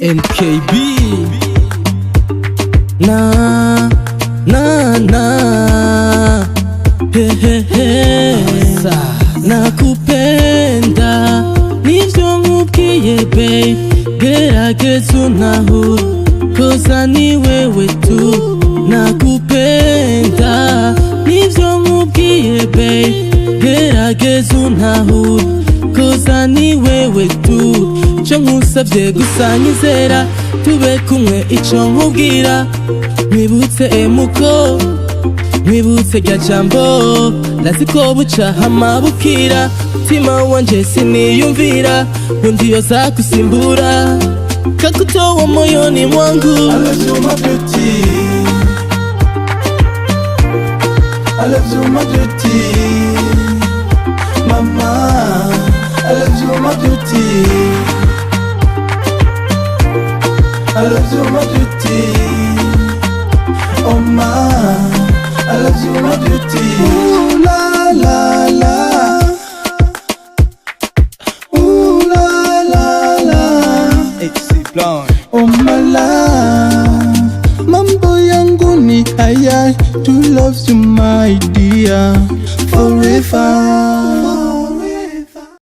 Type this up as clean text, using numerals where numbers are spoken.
NKB nakupenda nivyo nkubwiye babe, gerageza untahure koza ni wewe tu. Nakupenda nivyo nkubwiye babe, gerageza untahure koza ni wewe tu. Ico nkusavye gusa nyizera tube kumwe, ico nkubwira mwibutse emuko, mwibutse rya jambo laziko buca hama bukira. Mutima wanje siniyumvira undi yoza kusimbura, kakutoa moyoni mwangu. I love you my beauty, I love you my beauty, mama. I love you my beauty, I love you my beauty, oh ma. I love you my beauty. Ooh la la la, ooh la la la. Oh my love, mambo yangu ni haya, to love you my dear.